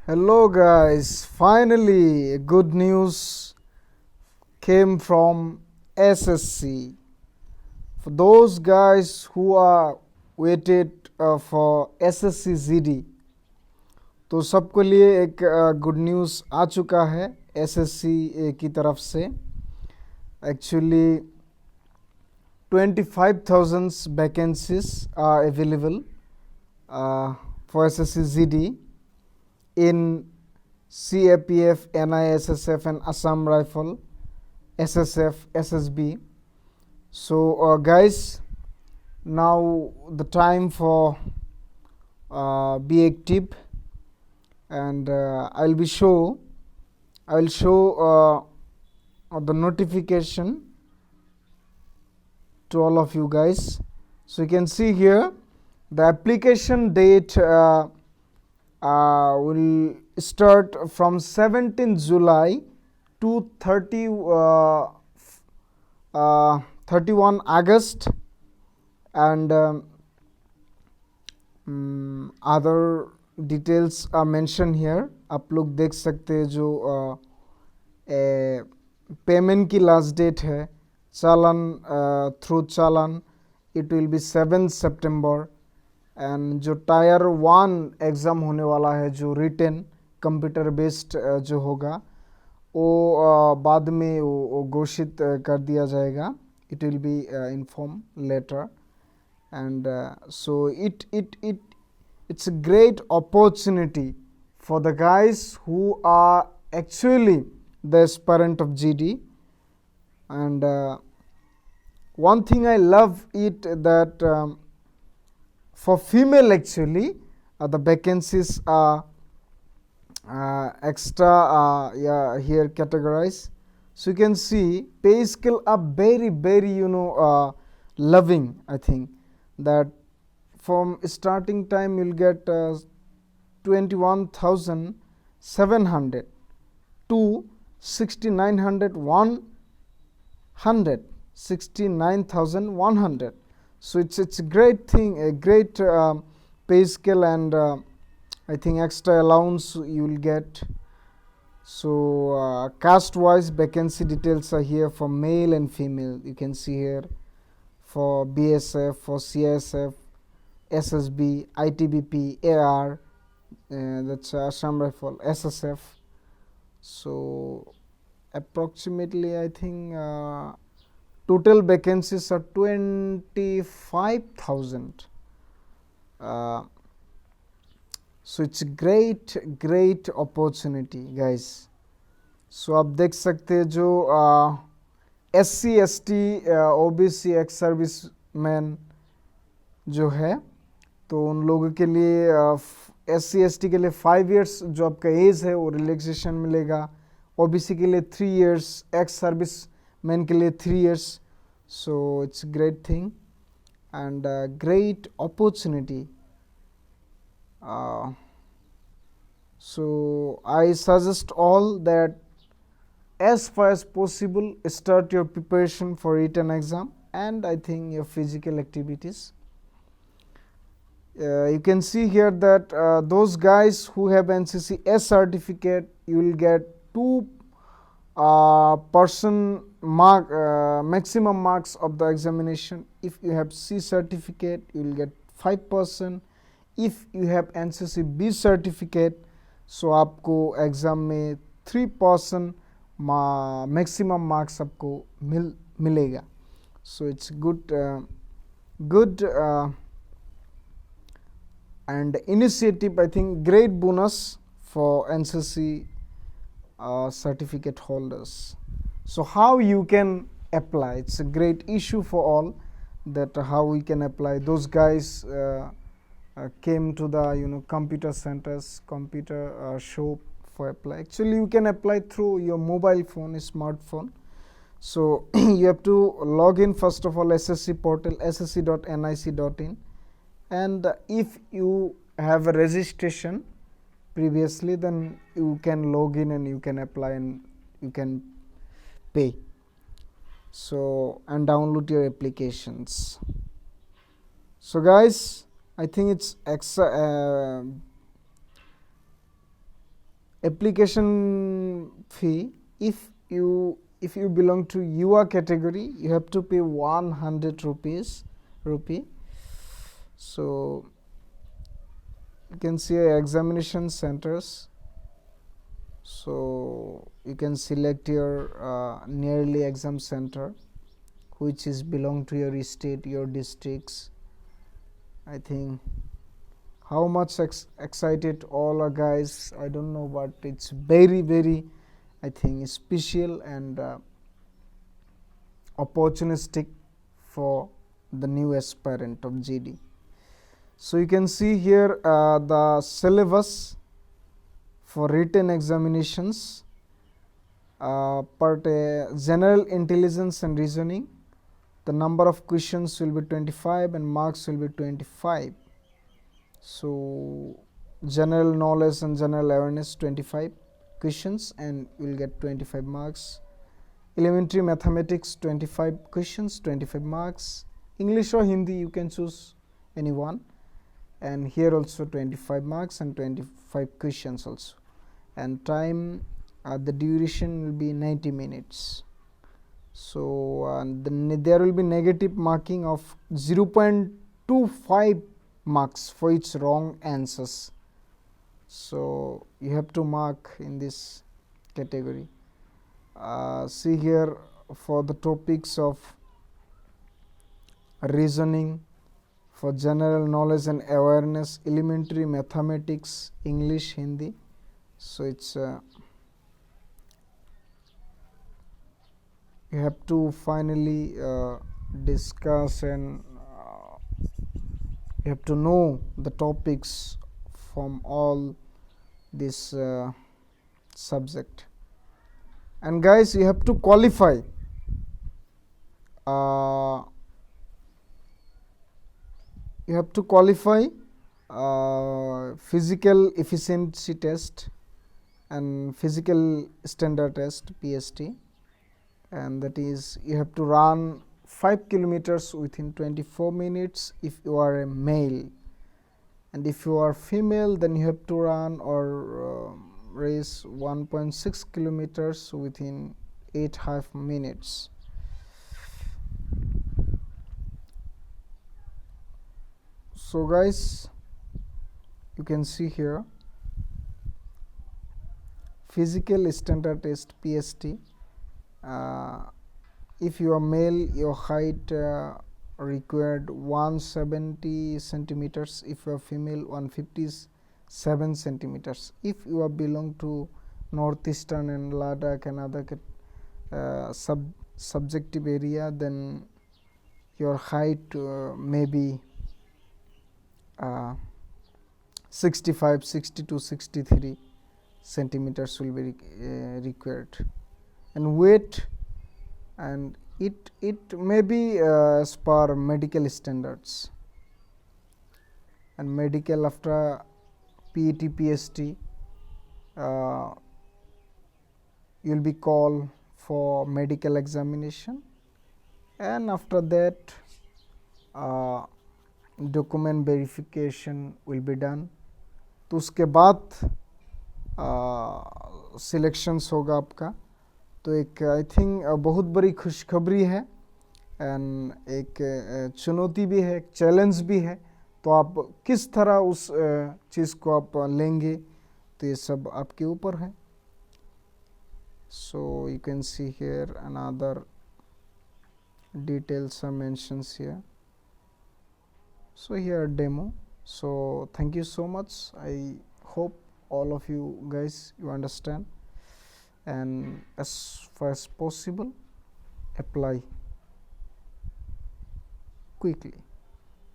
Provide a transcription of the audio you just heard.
Hello guys, finally good news came from SSC. For those guys who are waited for SSC ZD, तो सबके लिए एक good news आ चुका है SSC की तरफ से. Actually 25,000 vacancies are available for SSC ZD in CAPF, NISSF and Assam Rifle, SSF, SSB. So guys, now the time for be active, and I will show the notification to all of you guys. So you can see here the application date will start from 17 July to 31 August, and other details are mentioned here. आप लोग देख सकते हैं जो payment की last date है challan through challan, it will be 7 सितंबर. And जो टायर 1 एग्ज़ाम होने वाला है जो रिटन कंप्यूटर बेस्ड जो होगा वो बाद में वो घोषित कर दिया जाएगा. It will be inform later. And so it's a great opportunity for the guys who are actually the aspirant of GD. And one thing I love it that for female actually the vacancies are extra here categorized. So you can see pay scale are very loving. I think that from starting time you'll get 21,700 to 69,100. So it's a great thing, a great pay scale, and I think extra allowance you will get. So caste wise vacancy details are here for male and female. You can see here for BSF, for CSF, SSB, ITBP, AR, that's Assam Rifle, SSF. So approximately I think total vacancies are 25,000. So it's a great opportunity guys. So आप देख सकते हैं जो SC ST OBC ex service man जो है तो उन लोगों के लिए SC ST के लिए 5 years जो आपका एज है वो रिलैक्सेशन मिलेगा. OBC के लिए 3 years, एक्स सर्विस मैन के लिए 3 years. So it's a great thing and great opportunity. So I suggest all that as far as possible start your preparation for written exam and I think your physical activities. You can see here that those guys who have NCC S certificate, you will get 2 person mark maximum marks of the examination. If you have C certificate, you will get 5%. If you have NCC B certificate, so आपको exam में 3% maximum marks आपको मिलेगा. So it's good and initiative. I think great bonus for NCC certificate holders. So how you can apply? It's a great issue for all that how we can apply. Those guys came to the computer centers, computer shop for apply. Actually you can apply through your mobile phone, smartphone. So you have to log in first of all SSC portal ssc.nic.in, and if you have a registration previously then you can log in and you can apply and you can pay. So and download your applications. So guys, I think it's application fee, if you belong to UA category, you have to pay 100 rupee. So you can see examination centers. So you can select your nearly exam center which is belong to your state, your districts. I think how much excited all are guys, I don't know, but it's very I think special and opportunistic for the new aspirant of GD. So you can see here the syllabus for written examinations. Part general intelligence and reasoning, the number of questions will be 25 and marks will be 25. So general knowledge and general awareness 25 questions and you will get 25 marks. Elementary mathematics 25 questions, 25 marks. English or Hindi, you can choose any one, and here also 25 marks and 25 questions also. And time, the duration will be 90 minutes. So there will be negative marking of 0.25 marks for each wrong answers. So you have to mark in this category. See here for the topics of reasoning, for general knowledge and awareness, elementary mathematics, English, Hindi. So it's you have to finally discuss and you have to know the topics from all this subject. And guys, you have to qualify physical efficiency test and physical standard test, PST, and that is you have to run 5 kilometers within 24 minutes if you are a male, and if you are female then you have to run or race 1.6 kilometers within 8.5 minutes. So guys, you can see here physical standard test, PST. If you are male, your height required 170 centimeters. If you are female, 157 centimeters. If you are belong to northeastern and Ladakh and other subjective area, then your height may be 65, 62, 63 centimeters will be required. And weight, and it may be as per medical standards, and medical after PET, PST you will be called for medical examination, and after that document verification will be done. तो उसके बाद selections होगा आपका. तो एक I think बहुत बड़ी खुशखबरी है एंड एक चुनौती भी है, एक चैलेंज भी है. तो आप किस तरह उस चीज़ को आप लेंगे, तो ये सब आपके ऊपर है. So you can see here another details are mentioned here. So here demo. So thank you so much. I hope all of you guys you understand, and as far as possible apply quickly.